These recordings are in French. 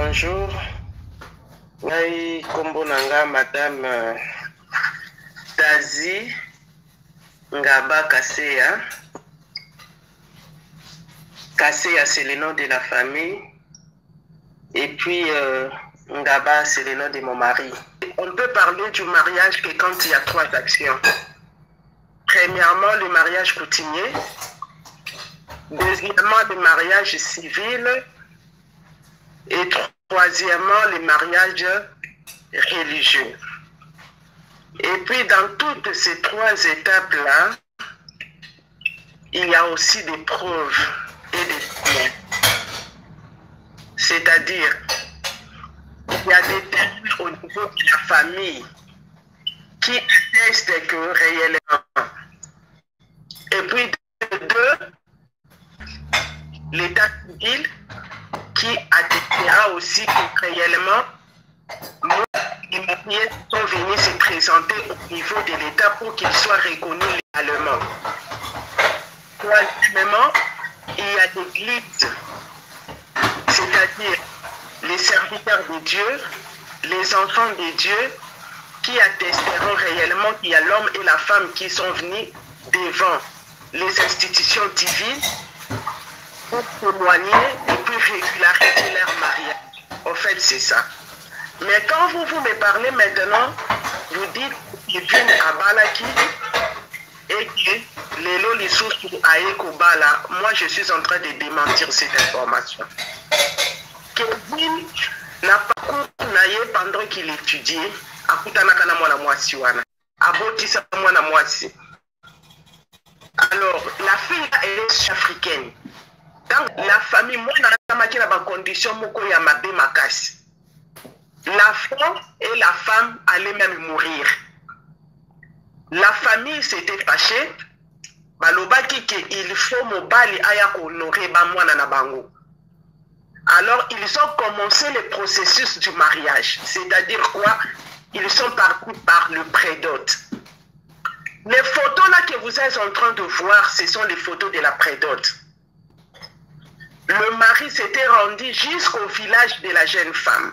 bonjour. Ngai kombo nanga madame Dazi Ngaba Kaseya. Kaseya c'est le nom de la famille. Et puis Ngaba c'est le nom de mon mari. On peut parler du mariage que quand il y a trois actions. Premièrement, le mariage coutumier. Deuxièmement, le mariage civil. Et troisièmement, le mariage religieux. Et puis, dans toutes ces trois étapes-là, il y a aussi des preuves et des témoins. C'est-à-dire, il y a des témoins au niveau de la famille qui attestent que réellement. Et puis, deux, l'état civil qui attestera aussi que réellement, les mariés sont venus se présenter au niveau de l'État pour qu'ils soient reconnus légalement. Troisièmement, il y a l'Église, c'est-à-dire les serviteurs de Dieu, les enfants de Dieu, qui attesteront réellement qu'il y a l'homme et la femme qui sont venus devant les institutions divines pour témoigner et puis régulariser leur mariage. En fait, c'est ça. Mais quand vous me parlez maintenant, vous dites qu'il vient à Balaki et que les lots les sources à Ekobala, moi je suis en train de démentir cette information. Kevin n'a pas couru pendant qu'il étudiait à Kutanakana Mwana Mwasi wana. Abotisa Mwana Mwasi. Alors, la fille elle est africaine. Dans la famille, moi, je suis condition ya mabe makasi. L'enfant et la femme allaient même mourir. La famille s'était fâchée. Balobaki qu'il faut mobali aya honorer bamwana na bango. Alors, ils ont commencé le processus du mariage. C'est-à-dire quoi? Ils sont partis par le prédote. Les photos là que vous êtes en train de voir, ce sont les photos de la prédote. Le mari s'était rendu jusqu'au village de la jeune femme.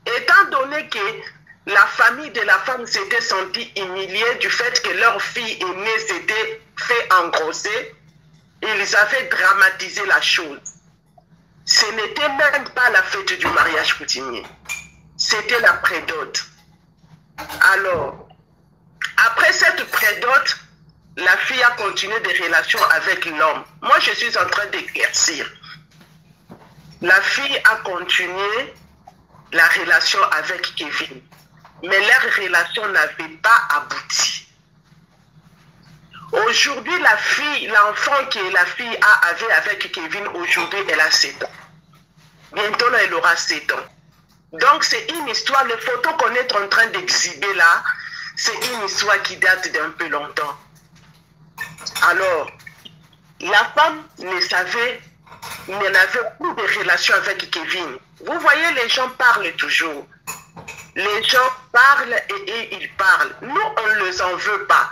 Étant donné que la famille de la femme s'était sentie humiliée du fait que leur fille aînée s'était fait engrosser, ils avaient dramatisé la chose. Ce n'était même pas la fête du mariage coutumier. C'était la prédote. Alors, après cette prédote, la fille a continué des relations avec l'homme. Moi, je suis en train d'éclaircir. La fille a continué la relation avec Kevin. Mais leur relation n'avait pas abouti. Aujourd'hui, la fille, l'enfant que la fille avait avec Kevin, aujourd'hui, elle a 7 ans. Bientôt, là, elle aura 7 ans. Donc, c'est une histoire, les photos qu'on est en train d'exhiber là, c'est une histoire qui date d'un peu longtemps. Alors, la femme n'avait plus de relation avec Kevin. Vous voyez, les gens parlent toujours. Les gens parlent et ils parlent. Nous, on ne les en veut pas.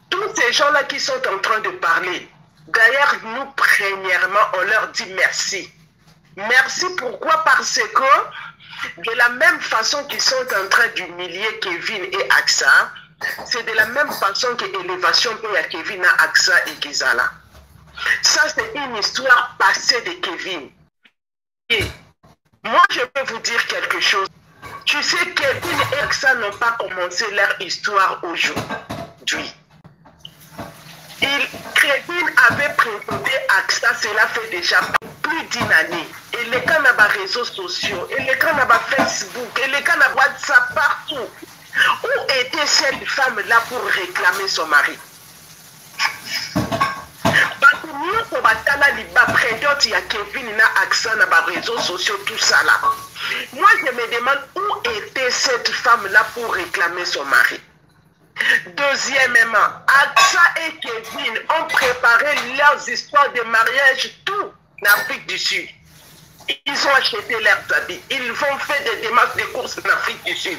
Tous ces gens-là qui sont en train de parler, d'ailleurs, nous, premièrement, on leur dit merci. Merci, pourquoi? Parce que de la même façon qu'ils sont en train d'humilier Kevin et Aksa, c'est de la même façon que l'élévation peut y a Kevin, Aksa et Kizala. Ça, c'est une histoire passée de Kevin. Et moi, je peux vous dire quelque chose. Tu sais, Kevin et Aksa n'ont pas commencé leur histoire aujourd'hui. Kevin avait présenté Aksa, cela fait déjà plus d'une année. Et les cas n'a pas réseaux sociaux, et les cas n'a pas Facebook, et les cas n'a pas WhatsApp partout. Où était cette femme-là pour réclamer son mari? Il y a Kevin, Aksa, réseaux sociaux, tout ça là. Moi, je me demande où était cette femme-là pour réclamer son mari. Deuxièmement, Aksa et Kevin ont préparé leurs histoires de mariage tout en Afrique du Sud. Ils ont acheté leurs habits. Ils vont faire des démarches de courses en Afrique du Sud.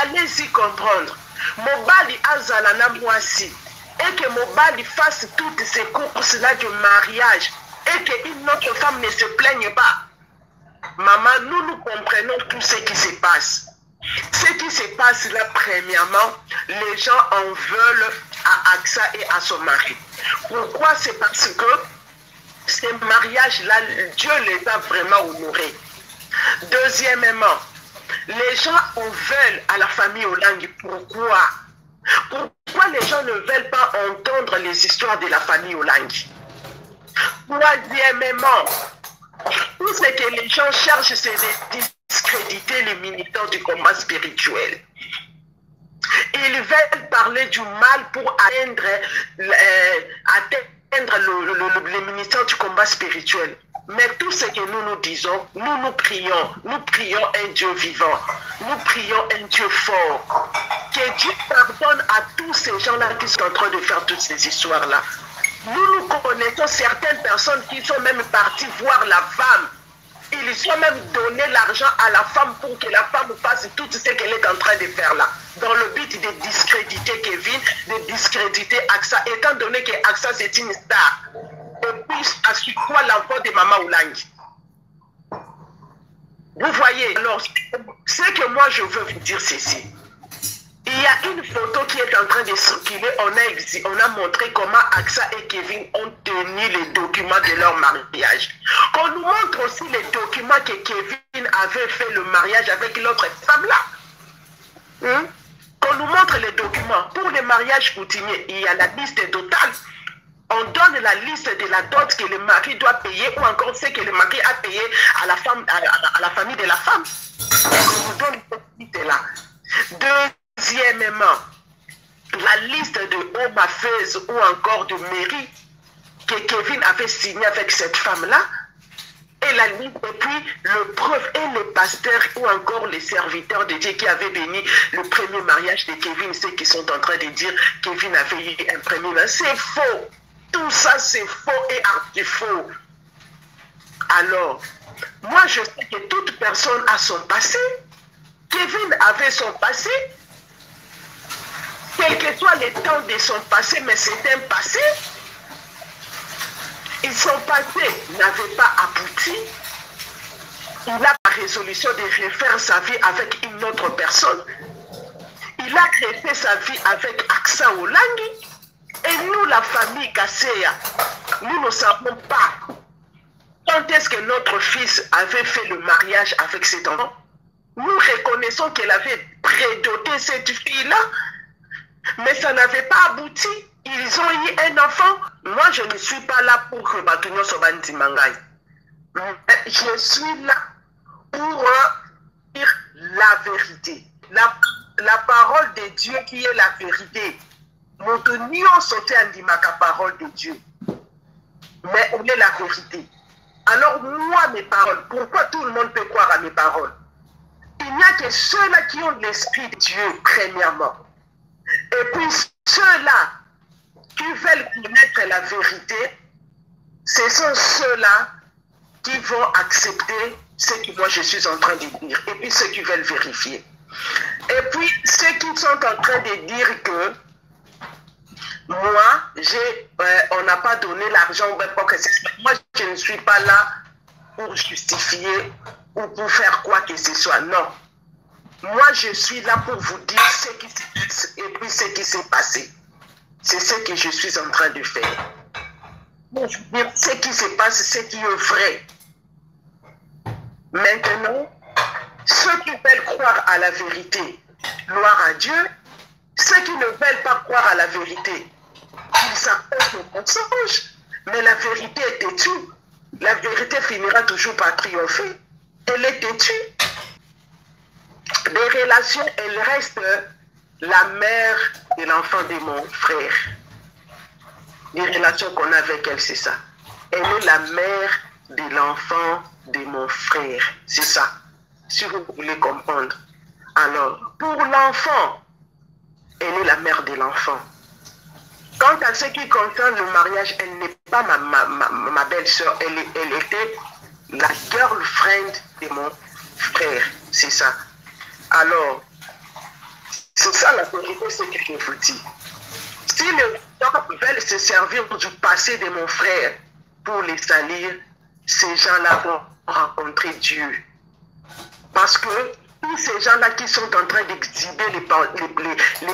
Allez-y comprendre. Mobali Azalana Mwasi. Et que Mobali fasse toutes ces courses-là de mariage. Et qu'une autre femme ne se plaigne pas. maman, nous comprenons tout ce qui se passe. Ce qui se passe là, premièrement, les gens en veulent à Aksa et à son mari. Pourquoi? C'est parce que ces mariages-là, Dieu les a vraiment honorés. Deuxièmement, les gens en veulent à la famille Olangi. Pourquoi? Pourquoi les gens ne veulent pas entendre les histoires de la famille Olangi? Troisièmement, tout ce que les gens cherchent, c'est de discréditer les militants du combat spirituel. Ils veulent parler du mal pour atteindre les militants du combat spirituel. Mais tout ce que nous disons, nous prions un Dieu vivant, nous prions un Dieu fort. Que Dieu pardonne à tous ces gens-là qui sont en train de faire toutes ces histoires-là. Nous connaissons certaines personnes qui sont même parties voir la femme. Ils ont même donné l'argent à la femme pour que la femme fasse tout ce qu'elle est en train de faire là. Dans le but de discréditer Kevin, de discréditer Aksa, étant donné que Aksa c'est une star. Et puis, à ce quoi l'enfant de Maman Olangi. Vous voyez, alors, ce que moi je veux vous dire, ceci. Il y a une photo qui est en train de circuler. On a montré comment Aksa et Kevin ont tenu les documents de leur mariage. Qu'on nous montre aussi les documents que Kevin avait fait le mariage avec l'autre femme-là. Qu'on nous montre les documents. Pour les mariages coutumiers, il y a la liste totale. On donne la liste de la dot que le mari doit payer ou encore ce que le mari a payé à la femme, à la famille de la femme. On nous donne cette liste-là. Deuxièmement, la liste de hommes à fez ou encore de mairie que Kevin avait signé avec cette femme-là. Et la liste, et puis le preuve et le pasteur ou encore les serviteurs de Dieu qui avaient béni le premier mariage de Kevin, ceux qui sont en train de dire que Kevin avait eu un premier mariage. C'est faux. Tout ça, c'est faux et arti-faux. Alors, moi, je sais que toute personne a son passé. Kevin avait son passé. Quel que soit le temps de son passé, mais c'est un passé. Et son passé n'avait pas abouti. Il a la résolution de refaire sa vie avec une autre personne. Il a refait sa vie avec Aksa Olangi. Et nous, la famille Kasseya, nous ne savons pas quand est-ce que notre fils avait fait le mariage avec cet enfant. Nous reconnaissons qu'elle avait prédoté cette fille-là, mais ça n'avait pas abouti. Ils ont eu un enfant. Moi, je ne suis pas là pour que Batunyo Sobandi Mangai. Je suis là pour dire la vérité. La parole de Dieu qui est la vérité. Nous sauté en dimaka parole de Dieu. Mais on est la vérité. Alors moi, mes paroles, pourquoi tout le monde peut croire à mes paroles? Il n'y a que ceux-là qui ont l'esprit de Dieu, premièrement. Et puis ceux-là qui veulent connaître la vérité, ce sont ceux-là qui vont accepter ce que moi je suis en train de dire. Et puis ceux qui veulent vérifier. Et puis ceux qui sont en train de dire que moi, on n'a pas donné l'argent. Moi, je ne suis pas là pour justifier ou pour faire quoi que ce soit. Non. Moi, je suis là pour vous dire ce qui s'est passé et puis ce qui s'est passé. C'est ce que je suis en train de faire. Pour vous dire ce qui se passe, ce qui est vrai. Maintenant, ceux qui veulent croire à la vérité, gloire à Dieu. Ceux qui ne veulent pas croire à la vérité, ils s'apportent au mensonge. Mais la vérité est têtue. La vérité finira toujours par triompher. Elle est têtue. Les relations, elles restent la mère de l'enfant de mon frère. Les relations qu'on a avec elle, c'est ça. Elle est la mère de l'enfant de mon frère. C'est ça. Si vous voulez comprendre. Alors, pour l'enfant, elle est la mère de l'enfant. Quant à ce qui concerne le mariage, elle n'est pas ma belle-sœur. Elle était la girlfriend de mon frère. C'est ça. Alors, c'est ça la vérité, c'est que je vous dis. Si les gens veulent se servir du passé de mon frère pour les salir, ces gens-là vont rencontrer Dieu. Parce que tous ces gens-là qui sont en train d'exhiber les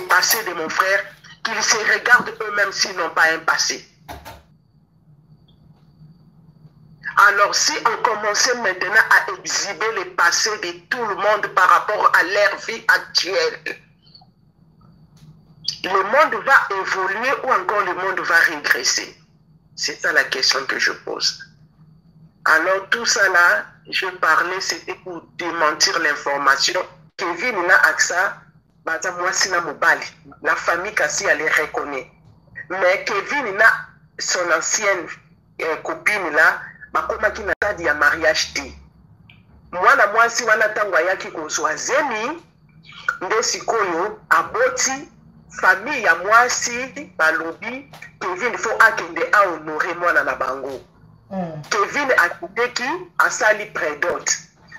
passés de mon frère, qu'ils se regardent eux-mêmes s'ils n'ont pas un passé. Alors si on commençait maintenant à exhiber les passés de tout le monde par rapport à leur vie actuelle, le monde va évoluer ou encore le monde va régresser? C'est ça la question que je pose. Alors tout ça là, je parlais, c'était pour démentir l'information. Kevin n'a accès, moi si na mobali, la famille Kassi elle les reconnaît. Mais Kevin n'a son ancienne copine là, bakoma ki na stade ya mariage te. Mwana mwasi wana tango ayaki kozwa zemi, nde sikoyo aboti famille ya mwasi balobi Kevin faut akende a honorer mwana na bango. Kevin akiteki asali prédote.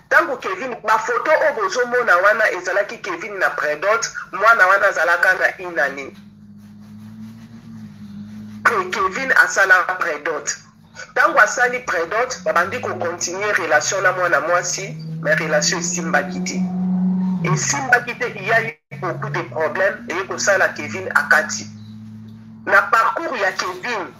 Tango Kevin ba photo obozo mona wana ezalaki Kevin na prédote, mwana wana zalaka na inani. Kevin asala prédote. Tango asali prédote, babandi ko continuer relation na mwana mwasi, mais relation simba kiti. Et simba kiti, il y a eu beaucoup de problèmes et que ça la Kevin akati. Na parcours ya Kevin,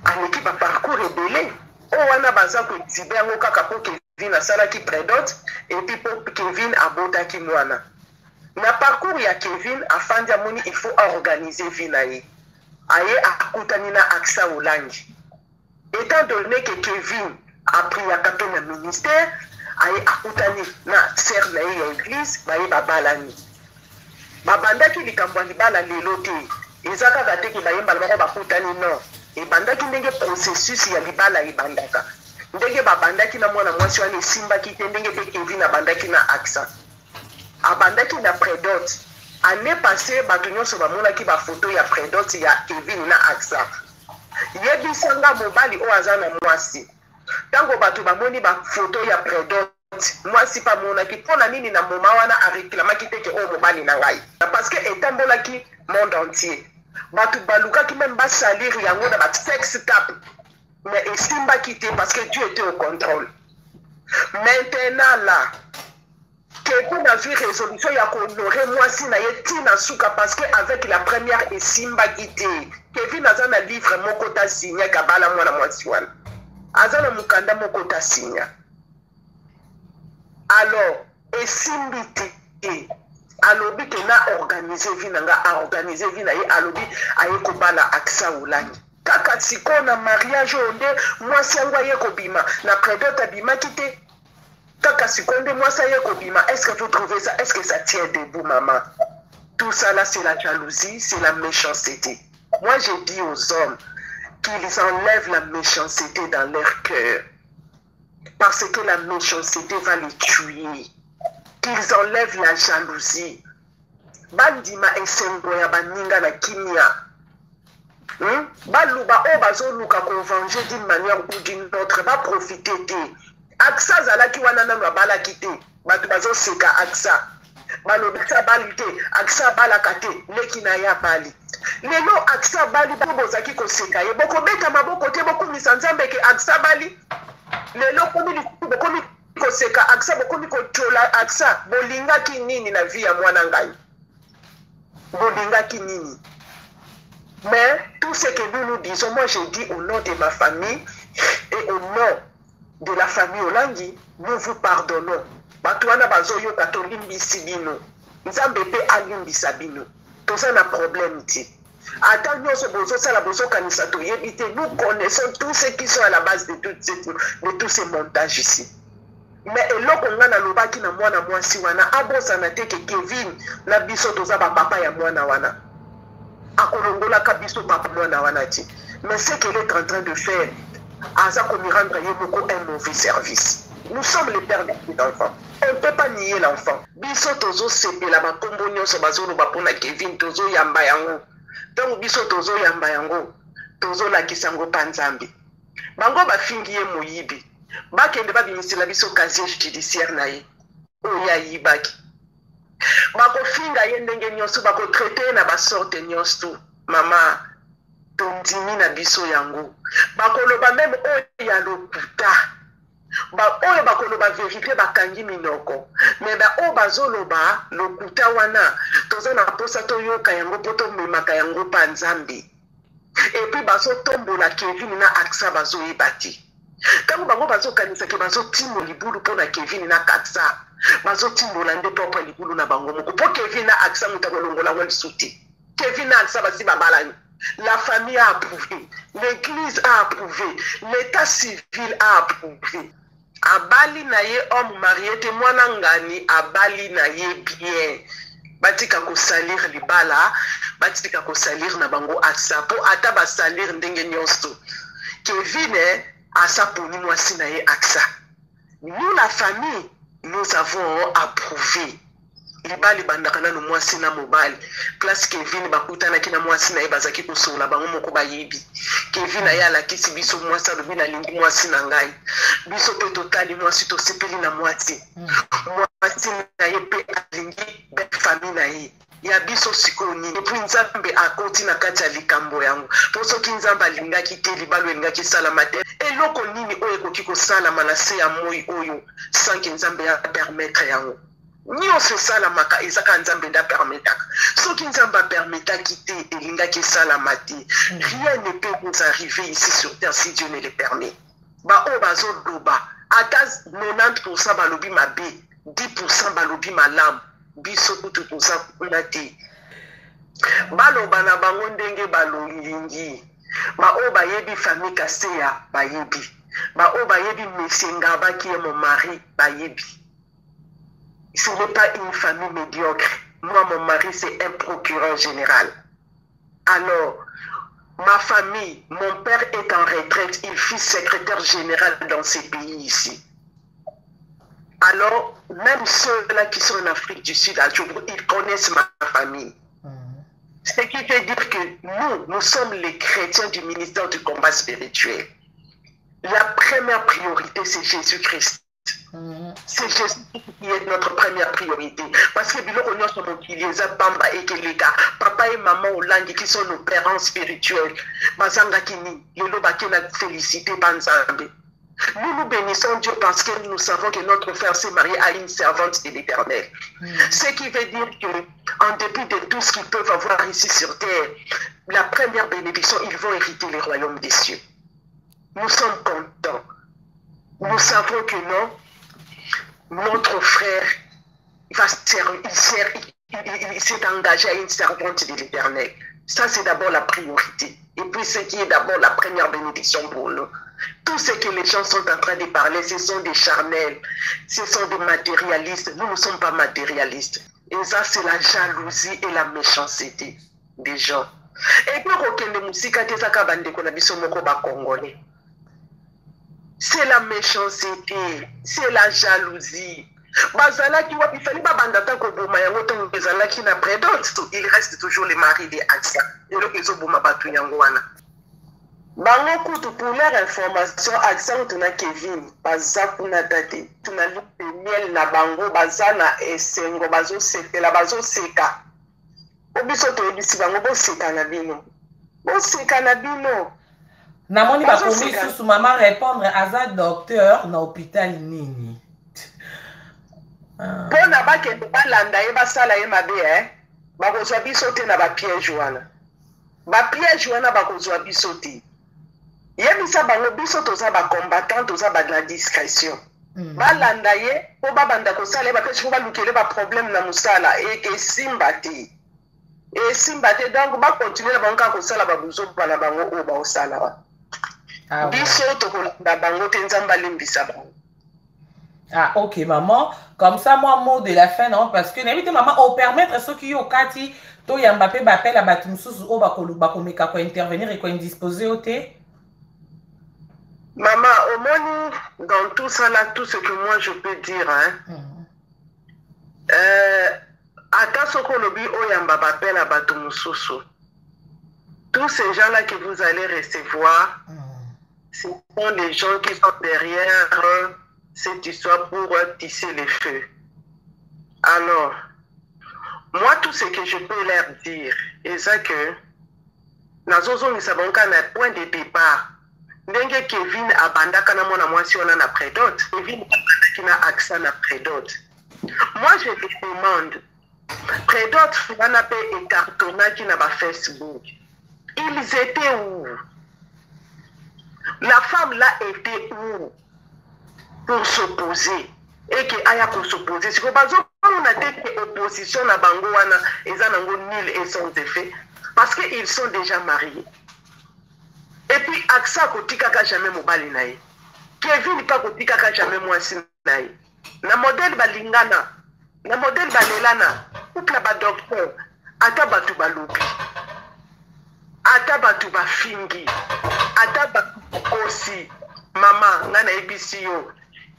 aneki ba parcours rebelle. O wana baza ko exhiber yango kaka po Kevin asala ki prédote et puis po Kevin abota ki mwana. Na parcours ya Kevin afandi amoni il faut organiser vie na ye. Aye akutani na Aksa Olangi. Étant donné que Kevin a pris à capter le ministère, aye akutani na sœur na ye église, baye babalani. Babanda ki likambo libala lelo te. Ezaka gate ki baye mbala ba kutani non. Ebandaki ndenge processus ya libala ebandaka. Ndenge babandaki na mwana mwasi wana esimbaki te ndenge pe Kevin abandaki na Aksa. Abandaki na prédote. Année passée, bato nyonso bamonaki ba photo ya prédote ya Kevin na Aksa. Yebisanga mobali o aza na mwasi. Tango bato bamoni ba photo ya prédote, mwasi pa monaki pona nini na moma wana areklamaki te ke o mobali na ngai. Parce que etambolaki monde entier. Bato balukaki même ba salir yango na ba sex tap. Mais esimba quitté parce que Dieu était au contrôle. Maintenant là, Kevin a vu résolution ya honorer mwasi na ye tina suka parce que avec la première esimba quitté. Kevin azana livre moko ta signé kabala mwana mwasi wana. Azana mukanda moko ta signé. Alors, esimbi te. Alobi ke na organiser vie nanga a organiser vie na ye alobi aye kobala Aksa Olangi. Kaka siko na mariage onde mwasi yango aye kobima na prédote abima kite. Kaka siko onde mwasi aye kobima. Est-ce que vous trouvez ça? Est-ce que ça tient debout, maman? Tout ça là c'est la jalousie, c'est la méchanceté. Moi je dis aux hommes qu'ils enlèvent la méchanceté dans leur cœur. Parce que la méchanceté va les tuer. Qu'ils enlèvent la jalousie. Bandima esengo ya baninga na kimia. Baluba o bazoluka ko venger d'une manière ou d'une autre, ba profiter te. Aksa zalaki wana na bala kite. Batu bazo seka Aksa. Balobisa bali te, Aksa bala kate, leki na ya bali. Lelo Aksa bali bozaki ko seka ye. Boko beta maboko te boko misanzambe ke Aksa bali. Lelo komi koseka Aksa bokomi kotola Aksa bolinga ki nini na vie ya mwana ngai. Bolinga ki nini. Mais tout ce que nous disons, moi je dis au nom de ma famille et au nom de la famille Olangi, nous vous pardonnons. Batuana bazoyo katolimbi sibino. Nzambe pe alimbi sabino. Tout ça n'a problème ti. Attends, nous connaissons tous ceux qui sont à la base de tous ces montages ici. Mais eloko ngana lobaki na mwana mwasi wana abosana te ke Kevin na biso toza ba papa ya mwana wana. Akolongola ka biso papa mwana wana ti. Mais ce qu'il est en train de faire, aza ko mi rendre yemoko un mauvais service. Nous sommes les pères des enfants. On ne peut pas nier l'enfant. Biso tozo sepela ba kombo nyonso bazolo ba pona Kevin tozo yamba yango. Donc biso tozo yamba yango. Tozo la kisango panzambi. Bango ba fingi ye moyibi. Bakende babimisela biso casier judiciaire na ye oya yibaki bako finga ye ndenge nyonso bako traiter na basorte nyonso mama tondimi na biso yango bako loba même oya lokuta ba oyo bakoloba vérité bakangi minoko mais ba oyo bazoloba lokuta wana toza na posa toyoka yango mpo tomemaka yango pa nzambe epuis bazotombola Kevin na Aksa bazoyeba te ntango bango bazokanisaki bazotimbo libulu mpo na Kevin na Aksa bazotimbola nde propre libulu na bango moko mpo Kevin na Aksa moto akolongola ngo lisu te Kevin na Aksa basi babalani. La famille a approuvé, l'église a approuvé, l'état civil a approuvé. Abali na ye homme marié te mwana ngani abali na ye bien. Batika ko salir libala, batika ko salir na bango Aksa po ata ba salir ndenge nyonso. Kevin asa poni mwasi na ye Aksa. Nous la famille, nous avons approuvé. Libali bandakana no mwasi na mobali place Kevin bakutana kina mwasi na bazaki kosola bango moko bayibi Kevin aya la kisi biso mwasi alobi na lingi mwasi na ngai biso pe totali mwasi to sepeli na mwasi mwasi na ye pe alingi be famille na ye ya biso sikoni epuis nzambe akoti na kati ya likambo yango po soki nzambe alingaki te libalo elingaki salama te eloko nini oyo ekoki kosalama na se ya moi oyo sanki nzambe ya permettre yango nyonso esalamaka ezaka nzambe nda permetaka soki nzambe apermetaki te elingaki esalama te rien ne peut nous arriver ici sur terre si Dieu ne le permet baoyo bazoloba ata 90% balobi mabe 10% balobi malamu biso kutu toza kuna te baloba na bango ndenge balolingi baoyo bayebi famille Kaseya bayebi baoyo bayebi Monsieur Ngabaki ye mon mari bayebi. Ce n'est pas une famille médiocre. Moi, mon mari, c'est un procureur général. Alors, ma famille, mon père est en retraite. Il fut secrétaire général dans ces pays ici. Alors, même ceux-là qui sont en Afrique du Sud, à Djoubou, ils connaissent ma famille. Ce qui veut dire que nous sommes les chrétiens du ministère du combat spirituel. La première priorité, c'est Jésus-Christ. C'est Jésus qui est notre première priorité. Parce que biloko nyonso mokili eza pamba ekeleka. Papa et maman olangi qui sont nos parents spirituels. Bazanga kini lelo bakena félicité banzambe. Nous bénissons Dieu parce que nous savons que notre frère s'est marié à une servante de l'Éternel. Ce qui veut dire que, en dépit de tout ce qu'ils peuvent avoir ici sur terre, la première bénédiction, ils vont hériter le royaume des cieux. Nous sommes contents. Nous savons que non, notre frère il s'est engagé à une servante de l'Éternel. Ça, c'est d'abord la priorité. Et puis, ce qui est d'abord la première bénédiction pour nous. Tout ce que les gens sont en train de parler, ce sont des charnels, ce sont des matérialistes. Nous ne sommes pas matérialistes. Et ça, c'est la jalousie et la méchanceté des gens. Et puis, c'est la méchanceté, c'est la jalousie. Il reste toujours les maris des Aksa. Pour leur information, Aksa ou Kevin, Bazakuna Tate, Tunali Miel na Bango, Bazana et Sengo, Bazo Seke, la Bazo Seka. Obisoto Bisibango, Boseka Nabino. Boseka Nabino. Namoni ba komi sous maman répondre à ça docteur na hôpital nini. Pona ba ke ba landa e ba sala e mabe ba ko zwa biso te na ba piège wana. Ba piège wana ba ko zwa biso te. Yebisa bango biso toza ba combattant toza ba de la discrétion. Ba landa ye po ba banda ko sala ba pe ba lukele ba problème na musala e ke simba te. E simba te donc ba continuer ba nka ko sala ba buzo bana bango o ba o sala wa. Ah, ok, maman. Comme ça, moi, mot de la fin, non, parce que, n'évitez, maman, au permettre ceux qui ont Kati, to Yambape, Bapel, à Batumsous, au Bakomeka, quoi intervenir et quoi indisposer au thé. Maman, au moins, dans tout ça, là, tout ce que moi je peux dire, Atasoko lobi, o Yamba, Bapel, à Batumsous, tous ces gens-là que vous allez recevoir, ce sont les gens qui sont derrière cette histoire pour tisser les feux. Alors, moi, tout ce que je peux leur dire, c'est ça que nous avons un point de départ. ndenge Kevin abandaka na mwana mwasi wana na prédote, Kevin abandaki na accès na prédote. Moi je te demande, prédote wana pe ekartonaki na ba Facebook. Ils étaient où? La femme là était où pour s'opposer? Et que aya pour s'opposer. Si vous on a dit opposition na bango wana eza nango nul et sans effet parce qu'ils sont déjà mariés. Et puis Aksa kotika ka jamais mobali na ye. Kevin pa kotika ka jamais mwasi na ye. Na modèle balingana, na modèle balelana, couple ba docteur, ata batu balobi. Ata batu ba fingi. Ata batu kosi. Mama ngana ebisi yo.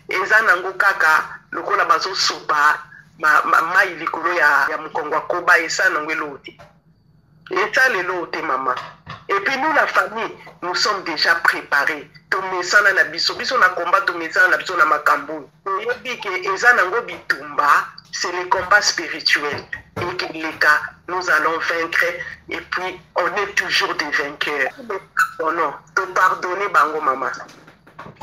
Eza nango kaka lokola bazo sopa mai likolo ya mukongwa koba esa nango elote. Esa lelote maman. Et puis nous la famille, nous sommes déjà préparés. Tomesana na biso, biso na combat tomesana na biso na makambo. Yebi ke eza nango bitumba, c'est le combat spirituel. Et que les cas, nous allons vaincre et puis on est toujours des vainqueurs. Oh non, te pardonner bango maman.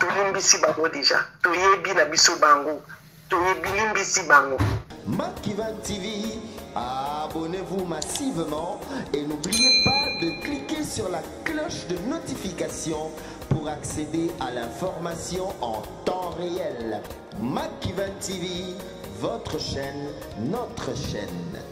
Tolimbisi bango déjà. Toyebi na biso bango. Toyebi limbisi bango. Makivan TV, abonnez-vous massivement et n'oubliez pas de cliquer sur la cloche de notification pour accéder à l'information en temps réel. Makivan TV, votre chaîne, notre chaîne.